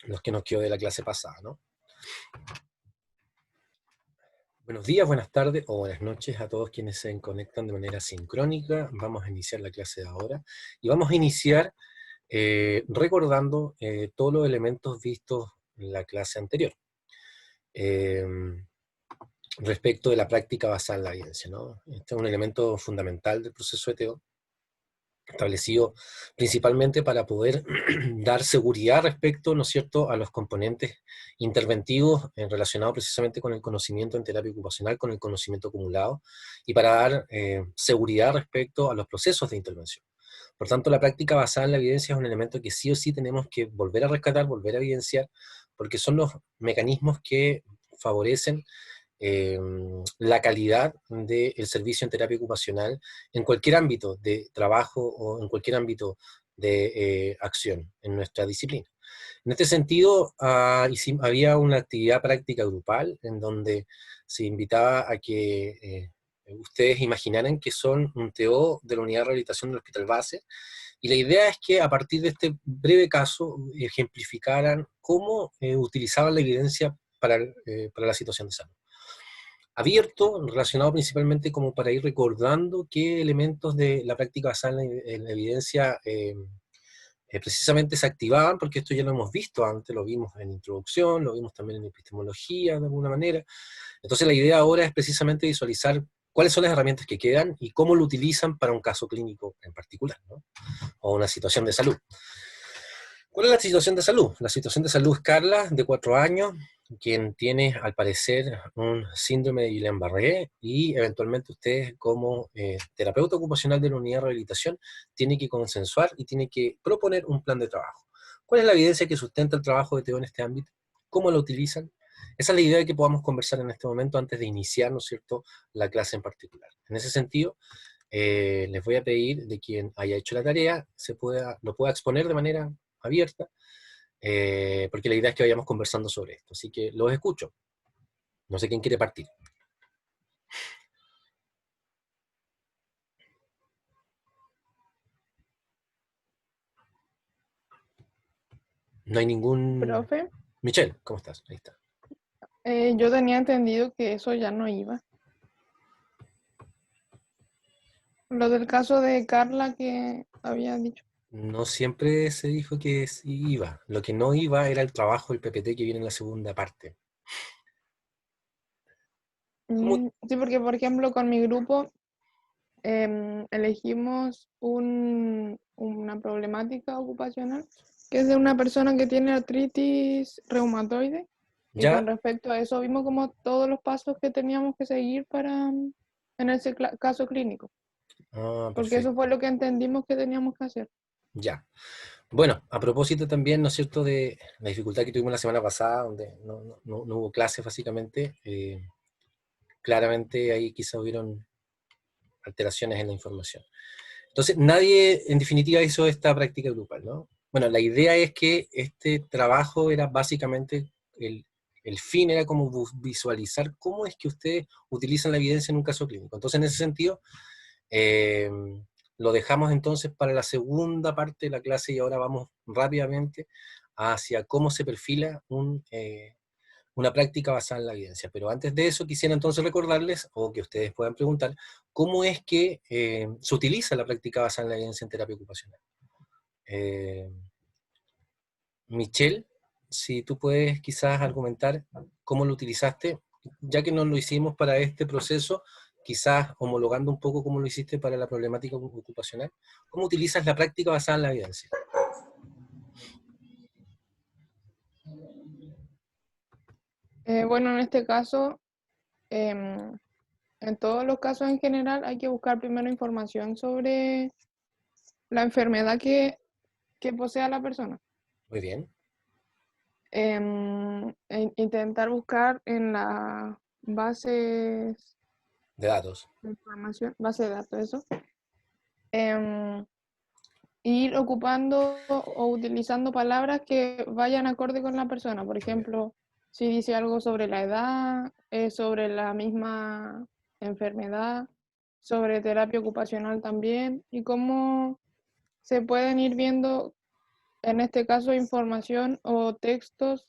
los que nos quedó de la clase pasada, ¿no? Buenos días, buenas tardes o buenas noches a todos quienes se conectan de manera sincrónica. Vamos a iniciar la clase de ahora y vamos a iniciar recordando todos los elementos vistos en la clase anterior eh, respecto de la práctica basada en la evidencia, ¿no? Este es un elemento fundamental del proceso ETO, establecido principalmente para poder dar seguridad respecto, ¿no es cierto?, a los componentes interventivos relacionados precisamente con el conocimiento en terapia ocupacional, con el conocimiento acumulado, y para dar seguridad respecto a los procesos de intervención. Por tanto, la práctica basada en la evidencia es un elemento que sí o sí tenemos que volver a rescatar, volver a evidenciar, porque son los mecanismos que favorecen la calidad del servicio en terapia ocupacional en cualquier ámbito de trabajo o en cualquier ámbito de acción en nuestra disciplina. En este sentido, había una actividad práctica grupal en donde se invitaba a que ustedes imaginaran que son un TO de la unidad de rehabilitación del Hospital Base, y la idea es que a partir de este breve caso ejemplificaran cómo utilizaban la evidencia para la situación de salud. Abierto, relacionado principalmente como para ir recordando qué elementos de la práctica basada en la evidencia precisamente se activaban, porque esto ya lo hemos visto antes, lo vimos en introducción, lo vimos también en epistemología de alguna manera. Entonces la idea ahora es precisamente visualizar cuáles son las herramientas que quedan y cómo lo utilizan para un caso clínico en particular, ¿no? O una situación de salud. ¿Cuál es la situación de salud? La situación de salud es Carla, de 4 años, quien tiene, al parecer, un síndrome de Guillain-Barré, y eventualmente usted, como terapeuta ocupacional de la unidad de rehabilitación, tiene que consensuar y tiene que proponer un plan de trabajo. ¿Cuál es la evidencia que sustenta el trabajo de TO en este ámbito? ¿Cómo lo utilizan? Esa es la idea de que podamos conversar en este momento antes de iniciar, ¿no es cierto?, la clase en particular. En ese sentido, les voy a pedir de quien haya hecho la tarea lo pueda exponer de manera abierta, porque la idea es que vayamos conversando sobre esto. Así que los escucho. No sé quién quiere partir. No hay ningún... Profe, Michelle, ¿cómo estás? Ahí está. yo tenía entendido que eso ya no iba. Lo del caso de Carla que había dicho. No siempre se dijo que sí iba. Lo que no iba era el trabajo del PPT que viene en la segunda parte. ¿Cómo? Sí, porque por ejemplo con mi grupo elegimos una problemática ocupacional que es de una persona que tiene artritis reumatoide, y con ¿Ya? respecto a eso vimos como todos los pasos que teníamos que seguir para en ese caso clínico, Ah, porque eso fue perfecto. lo que entendimos que teníamos que hacer. Ya. Bueno, a propósito también, ¿no es cierto?, de la dificultad que tuvimos la semana pasada, donde no hubo clases básicamente, claramente ahí quizá hubieron alteraciones en la información. Entonces, nadie en definitiva hizo esta práctica grupal, ¿no? Bueno, la idea es que este trabajo era básicamente, el fin era como visualizar cómo es que ustedes utilizan la evidencia en un caso clínico. Entonces, en ese sentido, eh, lo dejamos entonces para la segunda parte de la clase, y ahora vamos rápidamente hacia cómo se perfila una práctica basada en la evidencia. Pero antes de eso quisiera entonces recordarles, o que ustedes puedan preguntar, cómo es que se utiliza la práctica basada en la evidencia en terapia ocupacional. Eh, Michelle, si tú puedes quizás argumentar cómo lo utilizaste, ya que no lo hicimos para este proceso, quizás homologando un poco cómo lo hiciste para la problemática ocupacional, ¿cómo utilizas la práctica basada en la evidencia? Bueno, en este caso, em, en todos los casos en general hay que buscar primero información sobre la enfermedad que posea la persona. Muy bien, Intentar buscar en las bases de datos. de información, base de datos, eso. Em, Ir ocupando o utilizando palabras que vayan acorde con la persona. Por Muy bien. ejemplo, si dice algo sobre la edad, sobre la misma enfermedad, sobre terapia ocupacional también, y cómo se pueden ir viendo en este caso información o textos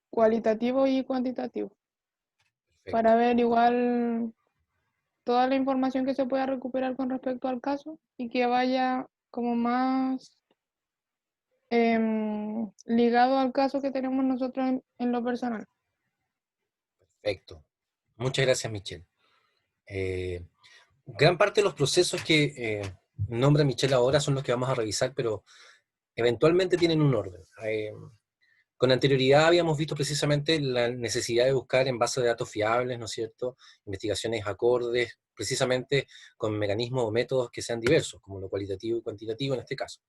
cualitativos y cuantitativos, Perfecto. para ver igual toda la información que se pueda recuperar con respecto al caso y que vaya como más ligado al caso que tenemos nosotros en lo personal. Perfecto. Muchas gracias, Michelle. Gran parte de los procesos que nombra Michelle ahora son los que vamos a revisar, pero eventualmente tienen un orden. Con anterioridad habíamos visto precisamente la necesidad de buscar en base de datos fiables, ¿no es cierto?, investigaciones acordes, precisamente con mecanismos o métodos que sean diversos, como lo cualitativo y cuantitativo en este caso.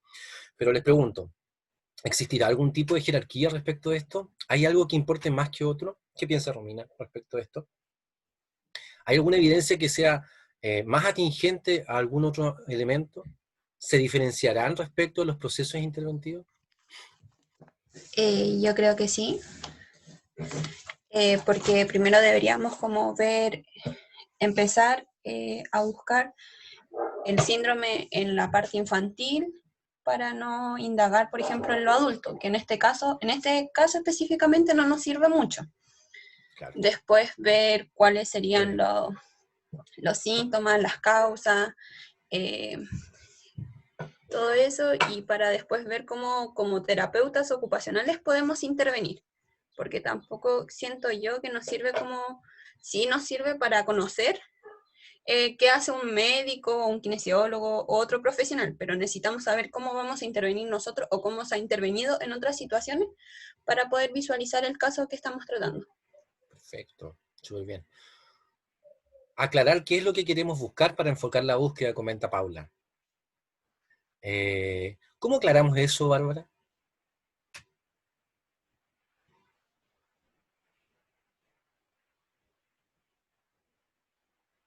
Pero les pregunto, ¿existirá algún tipo de jerarquía respecto de esto? ¿Hay algo que importe más que otro? ¿Qué piensa Romina respecto de esto? ¿Hay alguna evidencia que sea más atingente a algún otro elemento? ¿Se diferenciarán respecto de los procesos interventivos? Yo creo que sí, porque primero deberíamos como ver, empezar a buscar el síndrome en la parte infantil para no indagar, por ejemplo, en lo adulto, que en este caso específicamente no nos sirve mucho. Claro. Después ver cuáles serían los síntomas, las causas, eh, todo eso, y para después ver cómo como terapeutas ocupacionales podemos intervenir, porque tampoco siento yo que nos sirve como, sí nos sirve para conocer qué hace un médico, un kinesiólogo o otro profesional, pero necesitamos saber cómo vamos a intervenir nosotros o cómo se ha intervenido en otras situaciones para poder visualizar el caso que estamos tratando. Perfecto, súper bien. Aclarar qué es lo que queremos buscar para enfocar la búsqueda, comenta Paula. ¿Cómo aclaramos eso, Bárbara?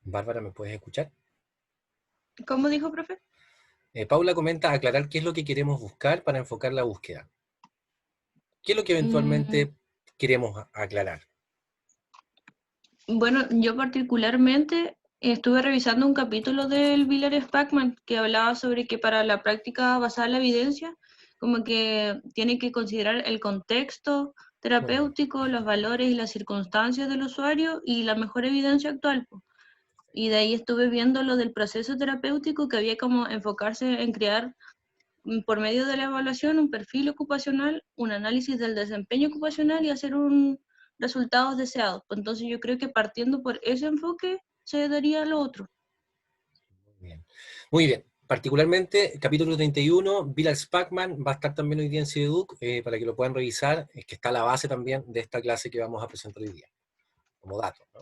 Bárbara, ¿me puedes escuchar? ¿Cómo dijo, profe? Paula comenta aclarar qué es lo que queremos buscar para enfocar la búsqueda. ¿Qué es lo que Mm, eventualmente queremos aclarar? bueno, yo particularmente estuve revisando un capítulo del Villare Spackman que hablaba sobre que para la práctica basada en la evidencia, como que tiene que considerar el contexto Muy bien. terapéutico, los valores y las circunstancias del usuario y la mejor evidencia actual, po. Y de ahí estuve viendo lo del proceso terapéutico, que había como enfocarse en crear por medio de la evaluación un perfil ocupacional, un análisis del desempeño ocupacional y hacer un resultados deseados. Entonces yo creo que partiendo por ese enfoque se daría lo otro. Muy bien. Muy bien. Particularmente, capítulo 31, Village Spackman, va a estar también hoy día en CIDEDUC, para que lo puedan revisar, es que está la base también de esta clase que vamos a presentar hoy día, como datos, ¿no?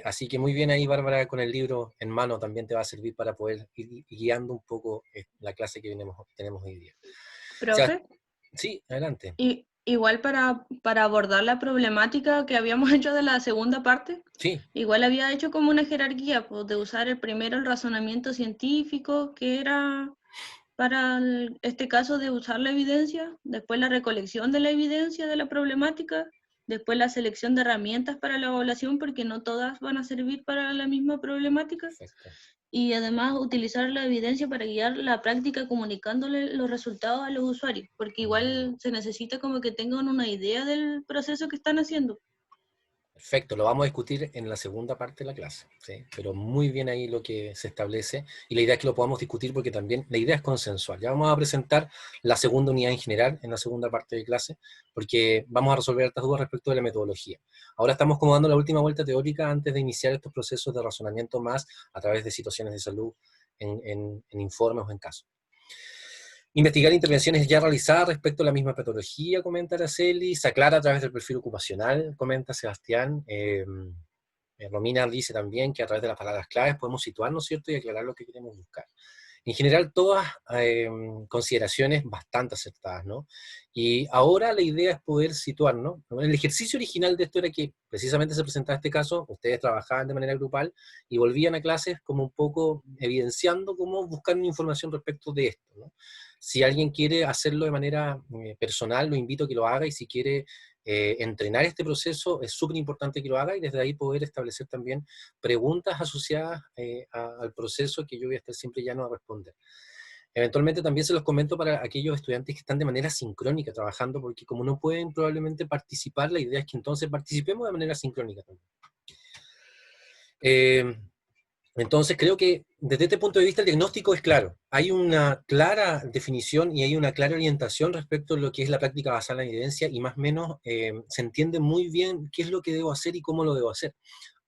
Así que muy bien ahí, Bárbara, con el libro en mano también te va a servir para poder ir guiando un poco la clase que tenemos hoy día. O sea, Profe, sí, adelante. y igual para abordar la problemática que habíamos hecho de la segunda parte, Sí, igual había hecho como una jerarquía, pues, de usar el primero el razonamiento científico, que era para este caso de usar la evidencia, después la recolección de la evidencia de la problemática, después la selección de herramientas para la evaluación, porque no todas van a servir para la misma problemática, perfecto. y además utilizar la evidencia para guiar la práctica comunicándole los resultados a los usuarios, porque igual se necesita como que tengan una idea del proceso que están haciendo. Perfecto, lo vamos a discutir en la segunda parte de la clase, ¿sí? Pero muy bien ahí lo que se establece, y la idea es que lo podamos discutir porque también la idea es consensual. Ya vamos a presentar la segunda unidad en general en la segunda parte de clase, porque vamos a resolver estas dudas respecto de la metodología. Ahora estamos como dando la última vuelta teórica antes de iniciar estos procesos de razonamiento más a través de situaciones de salud en informes o en casos. Investigar intervenciones ya realizadas respecto a la misma patología, comenta Araceli, se aclara a través del perfil ocupacional, comenta Sebastián. Romina dice también que a través de las palabras claves podemos situarnos, ¿cierto?, y aclarar lo que queremos buscar. En general, todas consideraciones bastante acertadas, ¿no? Y ahora la idea es poder situarnos. El ejercicio original de esto era que precisamente se presentaba este caso, ustedes trabajaban de manera grupal y volvían a clases como un poco evidenciando cómo buscar información respecto de esto, ¿no? Si alguien quiere hacerlo de manera personal, lo invito a que lo haga, y si quiere entrenar este proceso, es súper importante que lo haga, y desde ahí poder establecer también preguntas asociadas al proceso que yo voy a estar siempre llano a responder. Eventualmente también se los comento para aquellos estudiantes que están de manera sincrónica trabajando, porque como no pueden probablemente participar, la idea es que entonces participemos de manera sincrónica también. Entonces creo que desde este punto de vista el diagnóstico es claro. Hay una clara definición y hay una clara orientación respecto a lo que es la práctica basada en la evidencia, y más o menos se entiende muy bien qué es lo que debo hacer y cómo lo debo hacer.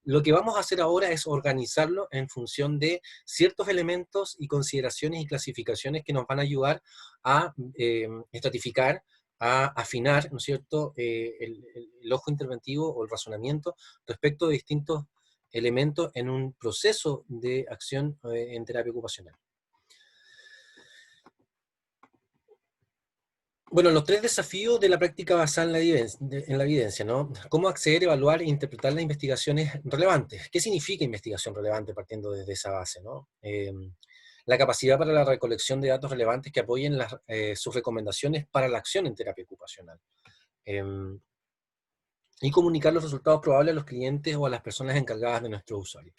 Lo que vamos a hacer ahora es organizarlo en función de ciertos elementos y consideraciones y clasificaciones que nos van a ayudar a estratificar, a afinar, ¿no es cierto?, el ojo interventivo o el razonamiento respecto de distintos elementos en un proceso de acción en terapia ocupacional. Bueno, los 3 desafíos de la práctica basada en la evidencia, ¿no? ¿Cómo acceder, evaluar e interpretar las investigaciones relevantes? ¿Qué significa investigación relevante partiendo desde esa base, ¿no? La capacidad para la recolección de datos relevantes que apoyen sus recomendaciones para la acción en terapia ocupacional. Y comunicar los resultados probables a los clientes o a las personas encargadas de nuestros usuarios.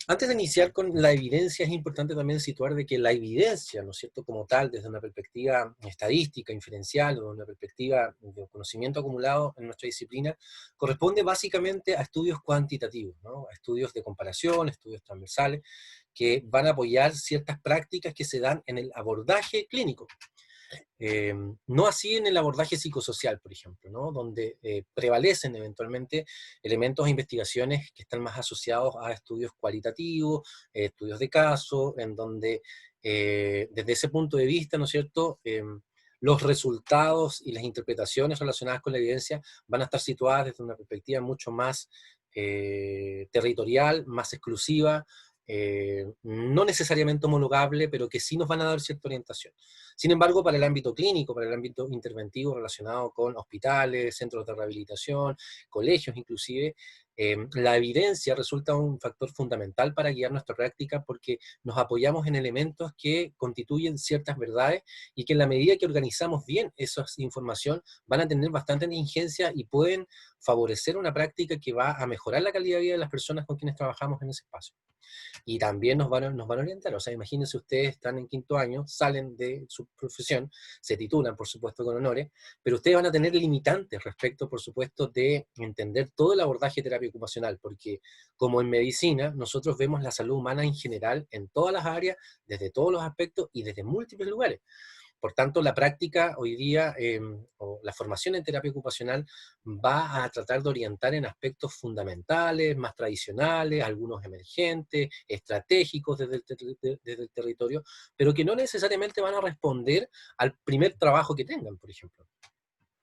Antes de iniciar con la evidencia, es importante también situar de que la evidencia, ¿no es cierto?, como tal, desde una perspectiva estadística, inferencial, o una perspectiva de conocimiento acumulado en nuestra disciplina, corresponde básicamente a estudios cuantitativos, ¿no?, a estudios de comparación, estudios transversales, que van a apoyar ciertas prácticas que se dan en el abordaje clínico. No así en el abordaje psicosocial, por ejemplo, ¿no?, donde prevalecen eventualmente elementos e investigaciones que están más asociados a estudios cualitativos, estudios de caso, en donde desde ese punto de vista, ¿no es cierto?, los resultados y las interpretaciones relacionadas con la evidencia van a estar situadas desde una perspectiva mucho más territorial, más exclusiva, no necesariamente homologable, pero que sí nos van a dar cierta orientación. Sin embargo, para el ámbito clínico, para el ámbito interventivo relacionado con hospitales, centros de rehabilitación, colegios inclusive, la evidencia resulta un factor fundamental para guiar nuestra práctica, porque nos apoyamos en elementos que constituyen ciertas verdades y que en la medida que organizamos bien esa información van a tener bastante inteligencia y pueden favorecer una práctica que va a mejorar la calidad de vida de las personas con quienes trabajamos en ese espacio. Y también nos van a orientar. O sea, imagínense, ustedes están en 5º año, salen de su profesión, se titulan, por supuesto, con honores, pero ustedes van a tener limitantes respecto, por supuesto, de entender todo el abordaje de terapia ocupacional, porque como en medicina, nosotros vemos la salud humana en general, en todas las áreas, desde todos los aspectos y desde múltiples lugares. Por tanto, la práctica hoy día, o la formación en terapia ocupacional, va a tratar de orientar en aspectos fundamentales, más tradicionales, algunos emergentes, estratégicos desde el territorio, pero que no necesariamente van a responder al primer trabajo que tengan, por ejemplo,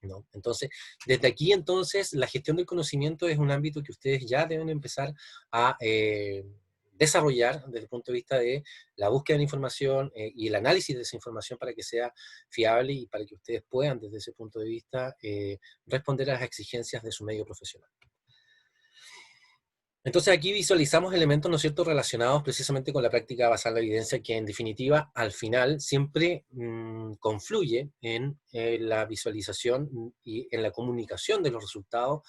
¿no? Entonces, desde aquí, entonces, la gestión del conocimiento es un ámbito que ustedes ya deben empezar a desarrollar desde el punto de vista de la búsqueda de información y el análisis de esa información para que sea fiable y para que ustedes puedan, desde ese punto de vista, responder a las exigencias de su medio profesional. Entonces aquí visualizamos elementos, ¿no es cierto?, relacionados precisamente con la práctica basada en la evidencia, que en definitiva, al final, siempre confluye en la visualización y en la comunicación de los resultados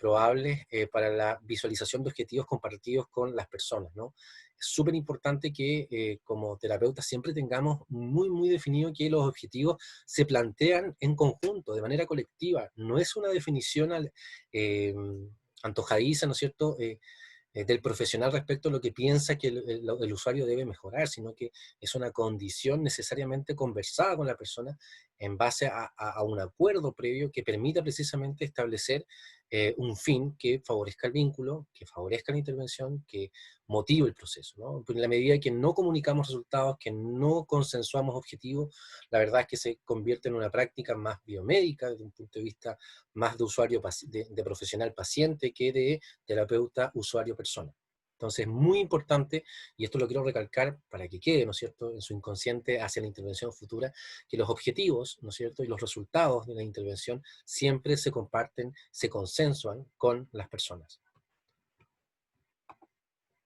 probables para la visualización de objetivos compartidos con las personas, ¿no? Es súper importante que como terapeutas siempre tengamos muy, muy definido que los objetivos se plantean en conjunto, de manera colectiva. No es una definición antojadiza, ¿no es cierto?, del profesional respecto a lo que piensa que el usuario debe mejorar, sino que es una condición necesariamente conversada con la persona en base a un acuerdo previo que permita precisamente establecer un fin que favorezca el vínculo, que favorezca la intervención, que motive el proceso, ¿no? Pues en la medida que no comunicamos resultados, que no consensuamos objetivos, la verdad es que se convierte en una práctica más biomédica, desde un punto de vista más de usuario, de profesional paciente, que de terapeuta usuario persona. Entonces, muy importante, y esto lo quiero recalcar para que quede, ¿no es cierto?, en su inconsciente hacia la intervención futura, que los objetivos, ¿no es cierto?, y los resultados de la intervención siempre se comparten, se consensuan con las personas.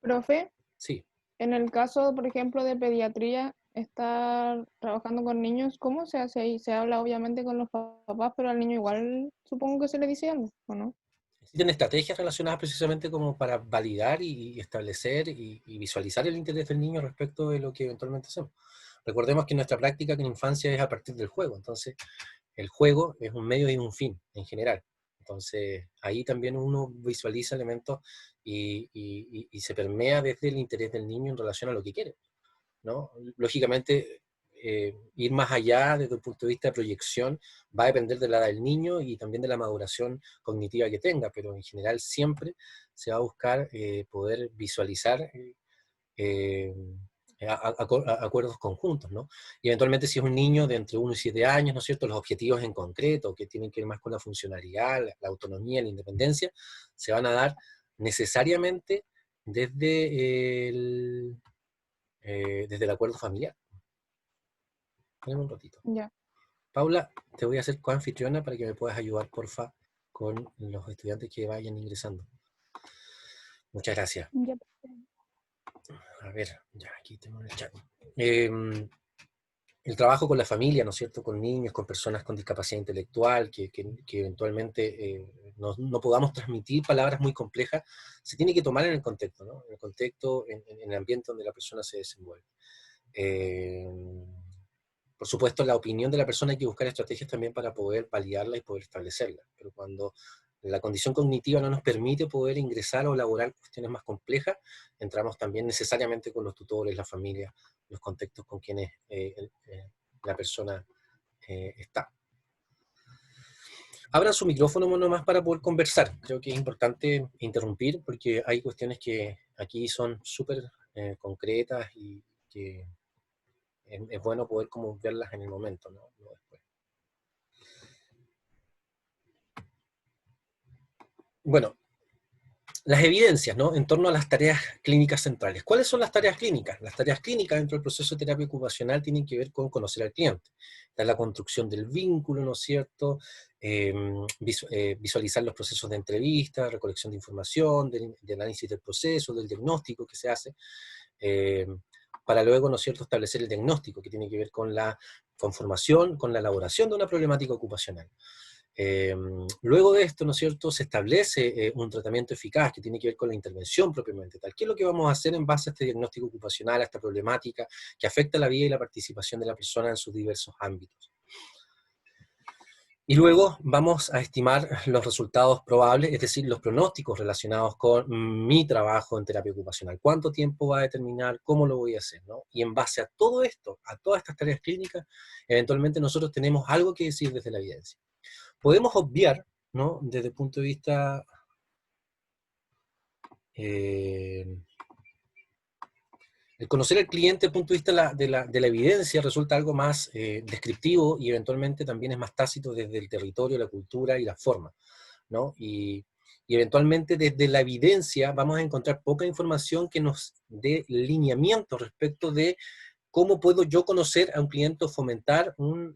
Profe, Sí. en el caso, por ejemplo, de pediatría, estar trabajando con niños, ¿cómo se hace ahí? Se habla obviamente con los papás, pero al niño igual supongo que se le dice algo, ¿o no? Existen estrategias relacionadas precisamente como para validar y establecer y visualizar el interés del niño respecto de lo que eventualmente hacemos. Recordemos que nuestra práctica en infancia es a partir del juego, entonces el juego es un medio y un fin en general. Entonces ahí también uno visualiza elementos y se permea desde el interés del niño en relación a lo que quiere, ¿no? Lógicamente, ir más allá desde el punto de vista de proyección va a depender de la edad del niño y también de la maduración cognitiva que tenga, pero en general siempre se va a buscar poder visualizar acuerdos conjuntos, ¿no? Y eventualmente si es un niño de entre 1 y 7 años, ¿no es cierto?, los objetivos en concreto, que tienen que ver más con la funcionalidad, la autonomía, la independencia, se van a dar necesariamente desde desde el acuerdo familiar. Tenemos un ratito. Ya. Paula, te voy a hacer coanfitriona para que me puedas ayudar, porfa, con los estudiantes que vayan ingresando. Muchas gracias. Ya. A ver, ya aquí tengo el chat. El trabajo con la familia, ¿no es cierto?, con niños, con personas con discapacidad intelectual, que eventualmente no podamos transmitir palabras muy complejas, se tiene que tomar en el contexto, ¿no? En el contexto, en el ambiente donde la persona se desenvuelve. Por supuesto, la opinión de la persona hay que buscar estrategias también para poder validarla y poder establecerla, pero cuando la condición cognitiva no nos permite poder ingresar o elaborar cuestiones más complejas, entramos también necesariamente con los tutores, la familia, los contextos con quienes la persona está. Abran su micrófono nomás para poder conversar. Creo que es importante interrumpir porque hay cuestiones que aquí son súper concretas y que es bueno poder como verlas en el momento, ¿no? No después. Bueno, las evidencias, ¿no?, en torno a las tareas clínicas centrales. ¿Cuáles son las tareas clínicas? Las tareas clínicas dentro del proceso de terapia ocupacional tienen que ver con conocer al cliente. Está la construcción del vínculo, ¿no es cierto? Visualizar los procesos de entrevista, recolección de información, de análisis del proceso, del diagnóstico que se hace, para luego, ¿no es cierto?, establecer el diagnóstico, que tiene que ver con la conformación, con la elaboración de una problemática ocupacional. Luego de esto, ¿no es cierto?, se establece un tratamiento eficaz que tiene que ver con la intervención propiamente tal. ¿Qué es lo que vamos a hacer en base a este diagnóstico ocupacional, a esta problemática que afecta la vida y la participación de la persona en sus diversos ámbitos? Y luego vamos a estimar los resultados probables, es decir, los pronósticos relacionados con mi trabajo en terapia ocupacional. ¿Cuánto tiempo va a determinar? ¿Cómo lo voy a hacer? ¿No? Y en base a todo esto, a todas estas tareas clínicas, eventualmente nosotros tenemos algo que decir desde la evidencia. Podemos obviar, ¿no?, desde el punto de vista el conocer al cliente desde el punto de vista de la evidencia resulta algo más descriptivo y eventualmente también es más tácito desde el territorio, la cultura y la forma, ¿no? Y eventualmente desde la evidencia vamos a encontrar poca información que nos dé lineamiento respecto de cómo puedo yo conocer a un cliente o fomentar un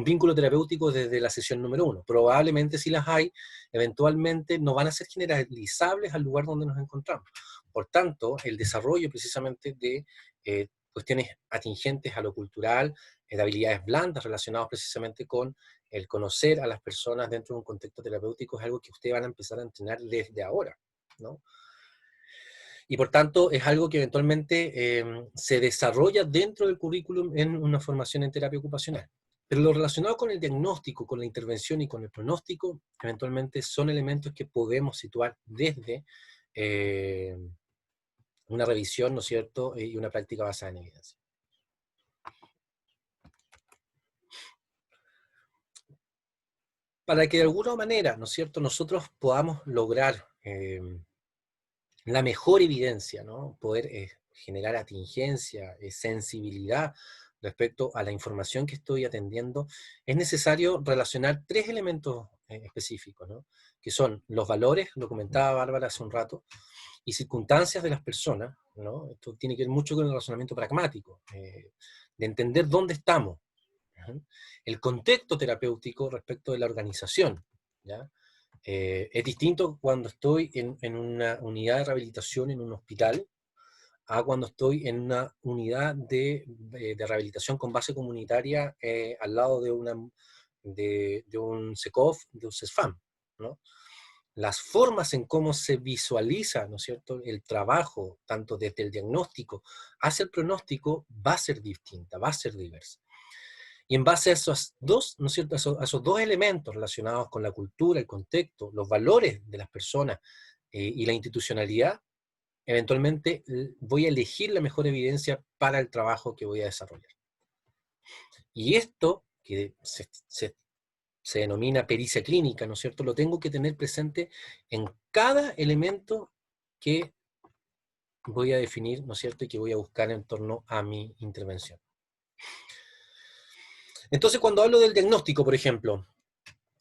vínculo terapéutico desde la sesión número 1. Probablemente si las hay, eventualmente no van a ser generalizables al lugar donde nos encontramos. Por tanto, el desarrollo precisamente de cuestiones atingentes a lo cultural, de habilidades blandas relacionadas precisamente con el conocer a las personas dentro de un contexto terapéutico es algo que ustedes van a empezar a entrenar desde ahora, ¿no? Y por tanto es algo que eventualmente se desarrolla dentro del currículum en una formación en terapia ocupacional. Pero lo relacionado con el diagnóstico, con la intervención y con el pronóstico, eventualmente son elementos que podemos situar desde una revisión, ¿no es cierto?, y una práctica basada en evidencia. Para que de alguna manera, ¿no es cierto?, nosotros podamos lograr la mejor evidencia, ¿no?, poder generar atingencia, sensibilidad respecto a la información que estoy atendiendo, es necesario relacionar 3 elementos específicos, ¿no?, que son los valores, lo comentaba Bárbara hace un rato, y circunstancias de las personas, ¿no? Esto tiene que ver mucho con el razonamiento pragmático, de entender dónde estamos, ¿ya? El contexto terapéutico respecto de la organización, ¿ya? Es distinto cuando estoy en una unidad de rehabilitación en un hospital a cuando estoy en una unidad de rehabilitación con base comunitaria al lado de un SECOF, de un CESFAM, ¿no? las formas en cómo se visualiza, ¿no es cierto?, el trabajo, tanto desde el diagnóstico hacia el pronóstico, va a ser distinta, va a ser diversa. Y en base a esos dos, ¿no es cierto?, a esos dos elementos relacionados con la cultura, el contexto, los valores de las personas y la institucionalidad, eventualmente voy a elegir la mejor evidencia para el trabajo que voy a desarrollar. Y esto, que se denomina pericia clínica, ¿no es cierto?, lo tengo que tener presente en cada elemento que voy a definir, ¿no es cierto?, y que voy a buscar en torno a mi intervención. Entonces, cuando hablo del diagnóstico, por ejemplo,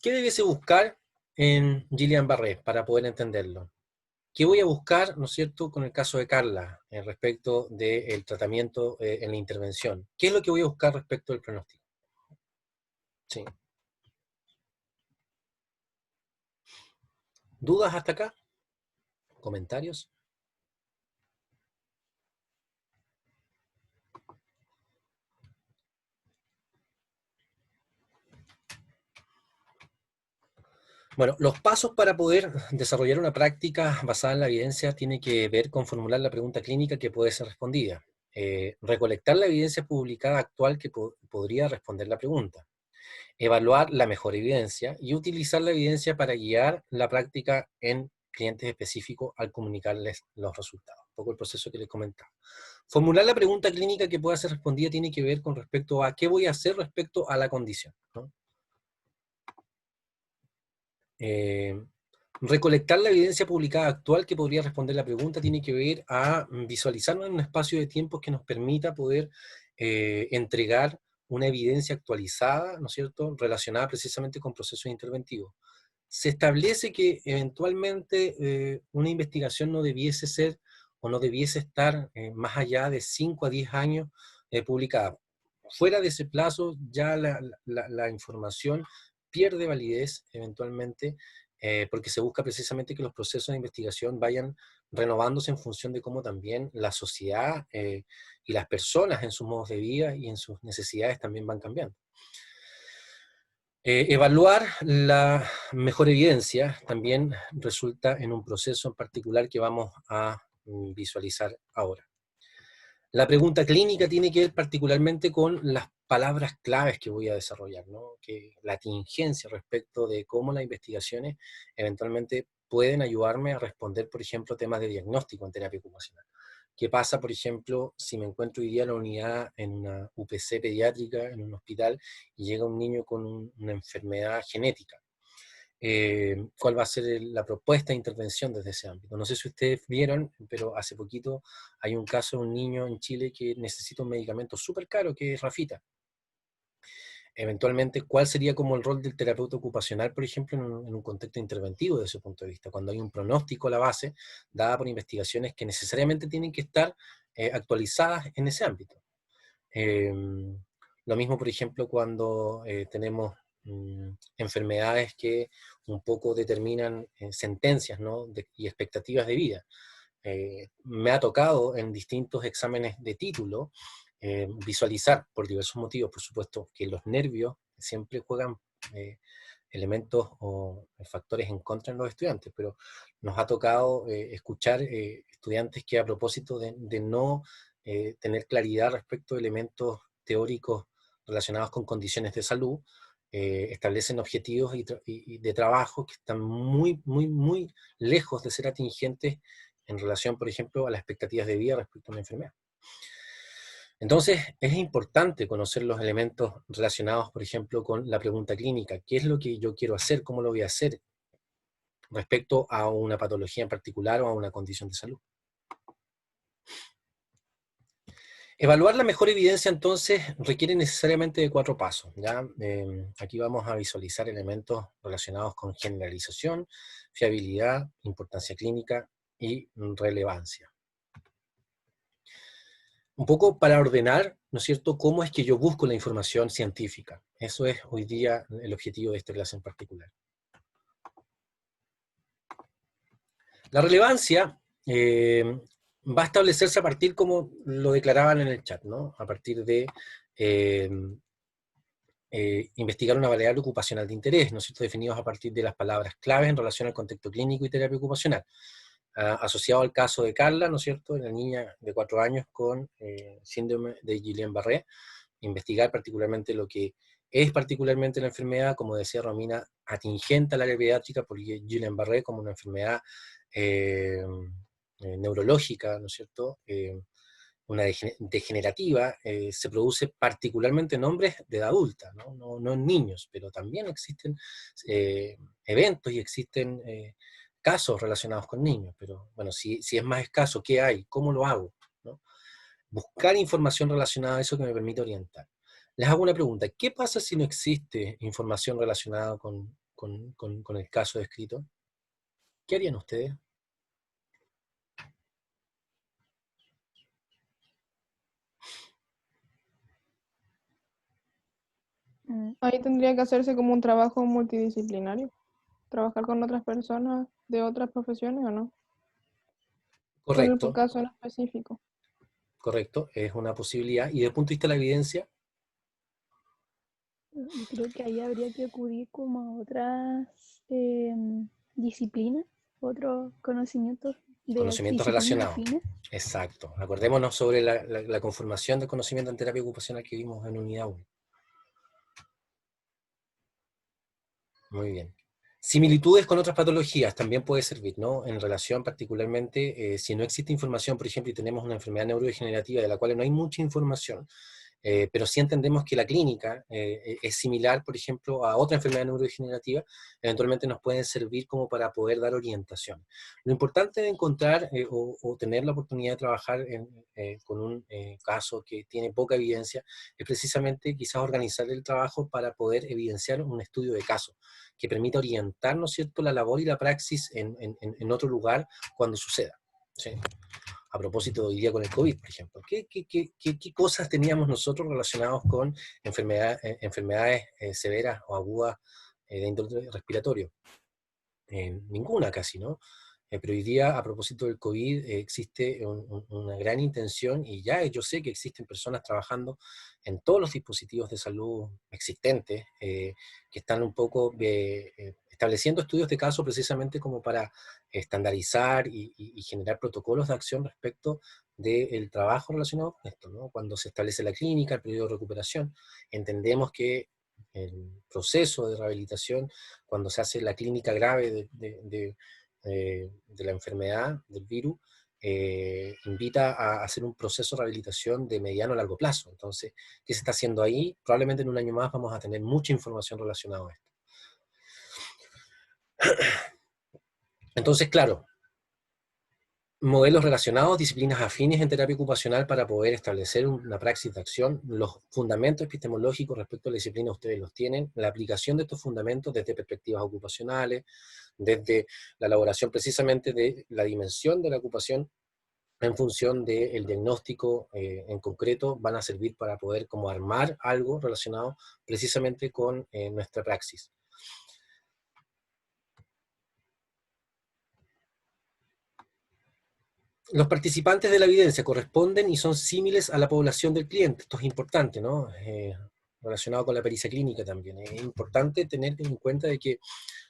¿qué debiese buscar en Guillain-Barré para poder entenderlo? ¿Qué voy a buscar, ¿no es cierto?, con el caso de Carla, respecto del tratamiento en la intervención? ¿Qué es lo que voy a buscar respecto del pronóstico? Sí. ¿Dudas hasta acá? ¿Comentarios? Bueno, los pasos para poder desarrollar una práctica basada en la evidencia tiene que ver con formular la pregunta clínica que puede ser respondida, recolectar la evidencia publicada actual que podría responder la pregunta, evaluar la mejor evidencia y utilizar la evidencia para guiar la práctica en clientes específicos al comunicarles los resultados. Un poco el proceso que les comentaba. Formular la pregunta clínica que pueda ser respondida tiene que ver con respecto a qué voy a hacer respecto a la condición, ¿no? Recolectar la evidencia publicada actual que podría responder la pregunta tiene que ver a visualizarnos en un espacio de tiempo que nos permita poder entregar una evidencia actualizada, ¿no es cierto?, relacionada precisamente con procesos interventivos. Se establece que eventualmente una investigación no debiese ser o no debiese estar más allá de 5 a 10 años publicada. Fuera de ese plazo ya la información pierde validez eventualmente porque se busca precisamente que los procesos de investigación vayan renovándose en función de cómo también la sociedad y las personas en sus modos de vida y en sus necesidades también van cambiando. Evaluar la mejor evidencia también resulta en un proceso en particular que vamos a visualizar ahora. La pregunta clínica tiene que ver particularmente con las palabras claves que voy a desarrollar, ¿no? Que la tingencia respecto de cómo las investigaciones eventualmente pueden ayudarme a responder, por ejemplo, temas de diagnóstico en terapia ocupacional. ¿Qué pasa, por ejemplo, si me encuentro hoy día en la unidad, en una UPC pediátrica, en un hospital, y llega un niño con una enfermedad genética? ¿Cuál va a ser la propuesta de intervención desde ese ámbito? No sé si ustedes vieron, pero hace poquito hay un caso de un niño en Chile que necesita un medicamento súper caro, que es Rafita. Eventualmente, ¿cuál sería como el rol del terapeuta ocupacional, por ejemplo, en un contexto interventivo desde ese punto de vista? Cuando hay un pronóstico a la base, dada por investigaciones que necesariamente tienen que estar actualizadas en ese ámbito. Lo mismo, por ejemplo, cuando tenemos enfermedades que un poco determinan sentencias, ¿no?, y expectativas de vida. Me ha tocado en distintos exámenes de título visualizar, por diversos motivos, por supuesto, que los nervios siempre juegan elementos o factores en contra en los estudiantes, pero nos ha tocado escuchar estudiantes que a propósito de no tener claridad respecto de elementos teóricos relacionados con condiciones de salud, establecen objetivos y de trabajo que están muy, muy, muy lejos de ser atingentes en relación, por ejemplo, a las expectativas de vida respecto a una enfermedad. Entonces, es importante conocer los elementos relacionados, por ejemplo, con la pregunta clínica. ¿Qué es lo que yo quiero hacer? ¿Cómo lo voy a hacer? Respecto a una patología en particular o a una condición de salud. Evaluar la mejor evidencia, entonces, requiere necesariamente de 4 pasos, ¿ya? Aquí vamos a visualizar elementos relacionados con generalización, fiabilidad, importancia clínica y relevancia. Un poco para ordenar, ¿no es cierto?, cómo es que yo busco la información científica. Eso es hoy día el objetivo de esta clase en particular. La relevancia va a establecerse a partir, como lo declaraban en el chat, ¿no?, a partir de investigar una variable ocupacional de interés, ¿no es cierto?, definidos a partir de las palabras claves en relación al contexto clínico y terapia ocupacional. Asociado al caso de Carla, ¿no es cierto?, una niña de 4 años con síndrome de Guillain-Barré, investigar particularmente lo que es particularmente la enfermedad, como decía Romina, atingente al área pediátrica, porque Guillain-Barré como una enfermedad neurológica, ¿no es cierto?, una degenerativa, se produce particularmente en hombres de edad adulta, no en niños, pero también existen eventos y existen casos relacionados con niños, pero bueno, si es más escaso, ¿qué hay? ¿Cómo lo hago? ¿No? Buscar información relacionada a eso que me permite orientar. Les hago una pregunta, ¿qué pasa si no existe información relacionada con el caso descrito? ¿Qué harían ustedes? Ahí tendría que hacerse como un trabajo multidisciplinario, trabajar con otras personas de otras profesiones o no, con el Correcto, caso en específico. correcto, es una posibilidad. Y desde el punto de vista de la evidencia, Yo creo que ahí habría que acudir como a otras disciplinas, otros conocimientos de conocimientos disciplinas relacionados. afines. Exacto. Acordémonos sobre la conformación del conocimiento en terapia ocupacional que vimos en unidad 1. Muy bien. Similitudes con otras patologías también puede servir, ¿no? En relación particularmente, si no existe información, por ejemplo, y tenemos una enfermedad neurodegenerativa de la cual no hay mucha información, pero sí entendemos que la clínica es similar, por ejemplo, a otra enfermedad neurodegenerativa, eventualmente nos pueden servir como para poder dar orientación. Lo importante de encontrar o tener la oportunidad de trabajar con un caso que tiene poca evidencia es precisamente quizás organizar el trabajo para poder evidenciar un estudio de caso que permita orientar, ¿no es cierto?, la labor y la praxis en otro lugar cuando suceda. ¿Sí? A propósito de hoy día con el COVID, por ejemplo. ¿Qué cosas teníamos nosotros relacionados con enfermedades severas o agudas de índole respiratorio? Ninguna casi, ¿no? Pero hoy día, a propósito del COVID, existe una gran intención, y ya yo sé que existen personas trabajando en todos los dispositivos de salud existentes, que están un poco estableciendo estudios de caso precisamente como para estandarizar y generar protocolos de acción respecto del trabajo relacionado con esto, ¿no? Cuando se establece la clínica, el periodo de recuperación, entendemos que el proceso de rehabilitación, cuando se hace la clínica grave de la enfermedad, del virus, invita a hacer un proceso de rehabilitación de mediano a largo plazo. Entonces, ¿qué se está haciendo ahí? Probablemente en un año más vamos a tener mucha información relacionada a esto. Entonces, claro, modelos relacionados, disciplinas afines en terapia ocupacional para poder establecer una praxis de acción. Los fundamentos epistemológicos respecto a la disciplina ustedes los tienen. La aplicación de estos fundamentos desde perspectivas ocupacionales, desde la elaboración precisamente de la dimensión de la ocupación en función del diagnóstico en concreto, van a servir para poder como armar algo relacionado precisamente con nuestra praxis. Los participantes de la evidencia corresponden y son símiles a la población del cliente. Esto es importante, ¿no? Relacionado con la pericia clínica también. Es importante tener en cuenta de que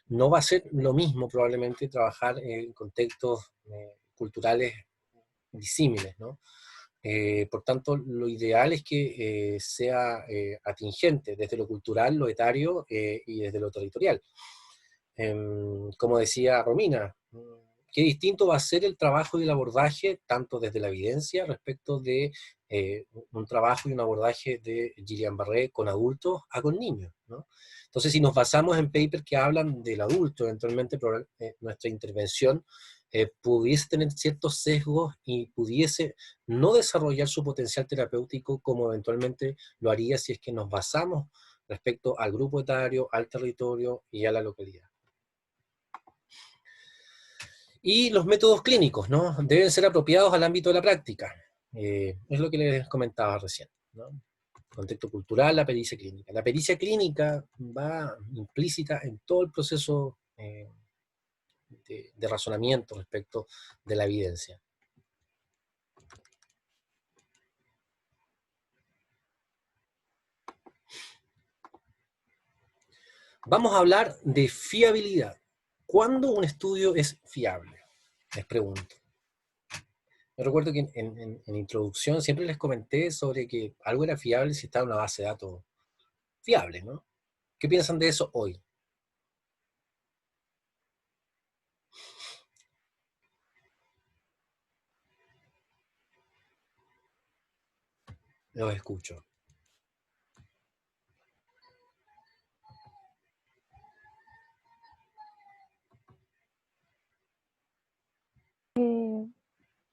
no va a ser lo mismo probablemente trabajar en contextos culturales disímiles, ¿no? Por tanto, lo ideal es que sea atingente desde lo cultural, lo etario y desde lo territorial. Como decía Romina, qué distinto va a ser el trabajo y el abordaje, tanto desde la evidencia respecto de un trabajo y un abordaje de Guillain-Barré con adultos a con niños, ¿no? Entonces, si nos basamos en papers que hablan del adulto, eventualmente nuestra intervención pudiese tener ciertos sesgos y pudiese no desarrollar su potencial terapéutico como eventualmente lo haría si es que nos basamos respecto al grupo etario, al territorio y a la localidad. Y los métodos clínicos, ¿no? Deben ser apropiados al ámbito de la práctica. Es lo que les comentaba recién, ¿no? Contexto cultural, la pericia clínica. La pericia clínica va implícita en todo el proceso de razonamiento respecto de la evidencia. Vamos a hablar de fiabilidad. ¿Cuándo un estudio es fiable? Les pregunto. Yo recuerdo que en introducción siempre les comenté sobre que algo era fiable si estaba en una base de datos fiable, ¿no? ¿Qué piensan de eso hoy? Los escucho.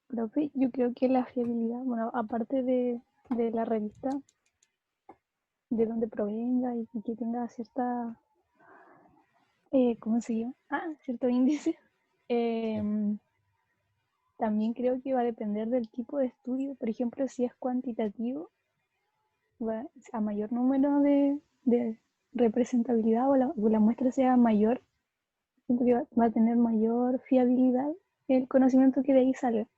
Profe, yo creo que la fiabilidad, bueno, aparte de la revista, de donde provenga y que tenga cierta, ¿cómo se llama? Cierto índice. También creo que va a depender del tipo de estudio. Por ejemplo, si es cuantitativo, a mayor número de representabilidad o la muestra sea mayor, siento que va a tener mayor fiabilidad el conocimiento que de ahí salga.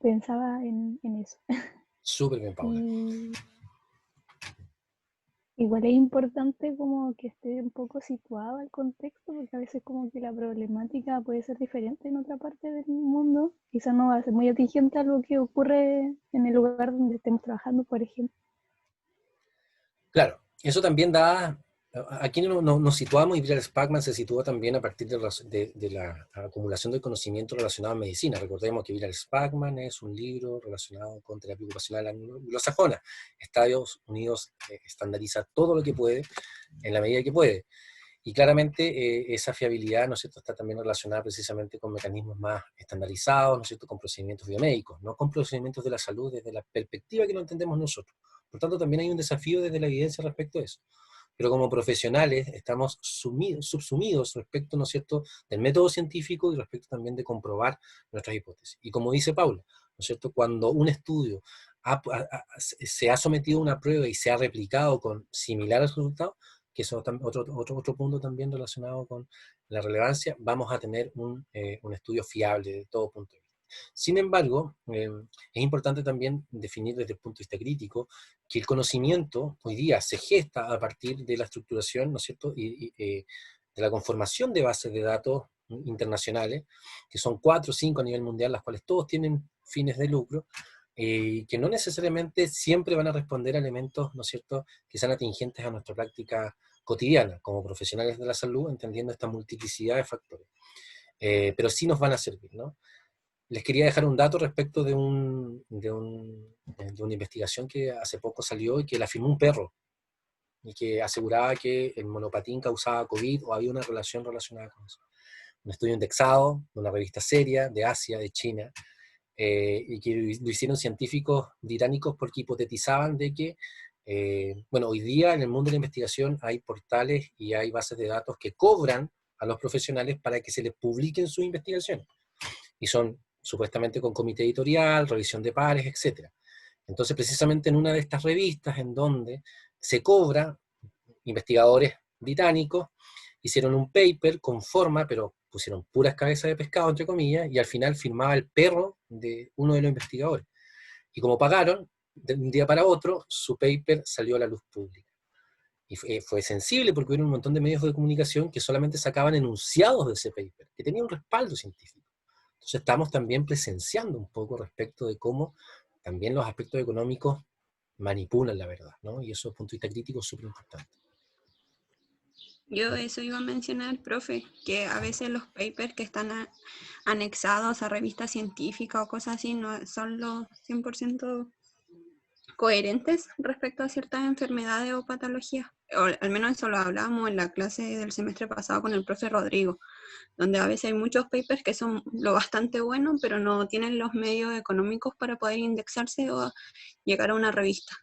Pensaba en eso. Súper bien, Paula. Y igual es importante como que esté un poco situado el contexto, porque a veces como que la problemática puede ser diferente en otra parte del mundo. Quizás no va a ser muy atingente a lo que ocurre en el lugar donde estemos trabajando, por ejemplo. Claro, eso también da... Aquí nos situamos y Viral Spackman se sitúa también a partir de la acumulación del conocimiento relacionado a medicina. Recordemos que Viral Spackman es un libro relacionado con terapia ocupacional anglosajona. Estados Unidos estandariza todo lo que puede en la medida que puede. Y claramente esa fiabilidad, ¿no es cierto?, está también relacionada precisamente con mecanismos más estandarizados, ¿no es cierto?, con procedimientos biomédicos, no con procedimientos de la salud desde la perspectiva que lo entendemos nosotros. Por tanto, también hay un desafío desde la evidencia respecto a eso. Pero como profesionales estamos subsumidos respecto, ¿no es cierto?, del método científico y respecto también de comprobar nuestras hipótesis. Y como dice Paula, ¿no es cierto?, cuando un estudio se ha sometido a una prueba y se ha replicado con similares resultados, que eso es otro punto también relacionado con la relevancia, vamos a tener un estudio fiable de todo punto de vista. Sin embargo, es importante también definir desde el punto de vista crítico que el conocimiento hoy día se gesta a partir de la estructuración, ¿no es cierto?, y de la conformación de bases de datos internacionales, que son 4 o 5 a nivel mundial, las cuales todos tienen fines de lucro, que no necesariamente siempre van a responder a elementos, ¿no es cierto?, que sean atingentes a nuestra práctica cotidiana, como profesionales de la salud, entendiendo esta multiplicidad de factores. Pero sí nos van a servir, ¿no? Les quería dejar un dato respecto de una investigación que hace poco salió y que la firmó un perro, y que aseguraba que el monopatín causaba COVID o había una relación relacionada con eso. Un estudio indexado de una revista seria de Asia, de China, y que lo hicieron científicos británicos porque hipotetizaban de que, bueno, hoy día en el mundo de la investigación hay portales y hay bases de datos que cobran a los profesionales para que se les publiquen sus investigaciones. Y son supuestamente con comité editorial, revisión de pares, etc. Entonces, precisamente en una de estas revistas en donde se cobra, investigadores británicos hicieron un paper con forma, pero pusieron puras cabezas de pescado, entre comillas, y al final firmaba el perro de uno de los investigadores. Y como pagaron, de un día para otro, su paper salió a la luz pública. Y fue sensible porque hubo un montón de medios de comunicación que solamente sacaban enunciados de ese paper, que tenía un respaldo científico. Entonces estamos también presenciando un poco respecto de cómo también los aspectos económicos manipulan la verdad, ¿no? Y eso desde el punto de vista crítico es súper importante. Yo eso iba a mencionar, profe, que a veces los papers que están anexados a revistas científicas o cosas así no son los 100% coherentes respecto a ciertas enfermedades o patologías. O al menos eso lo hablábamos en la clase del semestre pasado con el profe Rodrigo, donde a veces hay muchos papers que son lo bastante buenos, pero no tienen los medios económicos para poder indexarse o llegar a una revista.